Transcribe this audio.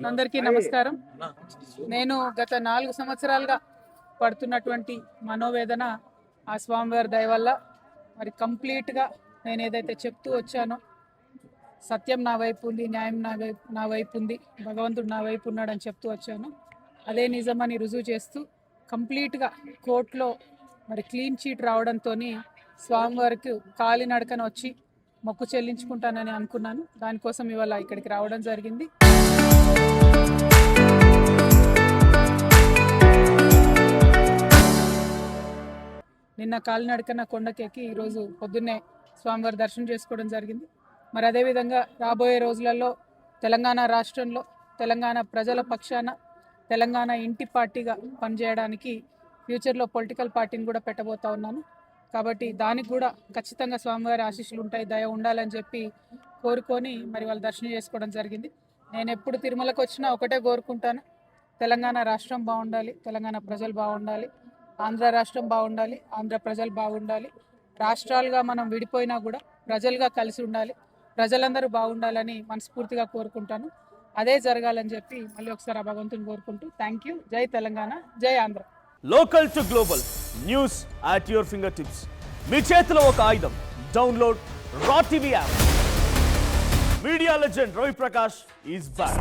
అందరికీ నమస్కారం. నేను గత 4 సంవత్సరాలుగా పడుతున్నటువంటి మనోవేదన ఆ స్వామివారి దయ వల్ల మరి కంప్లీట్గా నేను ఏదైతే చెప్తూ వచ్చానో సత్యం నా వైపు ఉంది, న్యాయం నా వైపు ఉంది, భగవంతుడు నా వైపు ఉన్నాడని చెప్తూ వచ్చాను. అదే నిజమని రుజువు చేస్తూ కంప్లీట్గా కోర్టులో మరి క్లీన్ చీట్ రావడంతో స్వామివారికి కాలినడకన వచ్చి మొక్కు చెల్లించుకుంటానని అనుకున్నాను. దానికోసం ఇవాళ ఇక్కడికి రావడం జరిగింది. నిన్న కాలినడకన కొండకెక్కి ఈరోజు పొద్దున్నే స్వామివారి దర్శనం చేసుకోవడం జరిగింది. మరి అదేవిధంగా రాబోయే రోజులలో తెలంగాణ రాష్ట్రంలో తెలంగాణ ప్రజల పక్షాన తెలంగాణ ఇంటి పార్టీగా పనిచేయడానికి ఫ్యూచర్లో పొలిటికల్ పార్టీని కూడా పెట్టబోతా ఉన్నాను. కాబట్టి దానికి కూడా ఖచ్చితంగా స్వామివారి ఆశీస్సులు ఉంటాయి, దయ ఉండాలని చెప్పి కోరుకొని మరి వాళ్ళు దర్శనం చేసుకోవడం జరిగింది. నేను ఎప్పుడు తిరుమలకు వచ్చినా ఒకటే కోరుకుంటాను, తెలంగాణ రాష్ట్రం బాగుండాలి, తెలంగాణ ప్రజలు బాగుండాలి, ఆంధ్ర రాష్ట్రం బాగుండాలి, ఆంధ్ర ప్రజలు బాగుండాలి. రాష్ట్రాలుగా మనం విడిపోయినా కూడా ప్రజలుగా కలిసి ఉండాలి, ప్రజలందరూ బాగుండాలని మనస్ఫూర్తిగా కోరుకుంటాను. అదే జరగాలని చెప్పి మళ్ళీ ఒకసారి ఆ భగవంతుని కోరుకుంటూ థ్యాంక్ యూ. జై తెలంగాణ, జై Andhra. Local to global news at your fingertips. మీ చేతిలో ఒక ఆయుధం. Download R TV app. Media legend Ravi Prakash is back.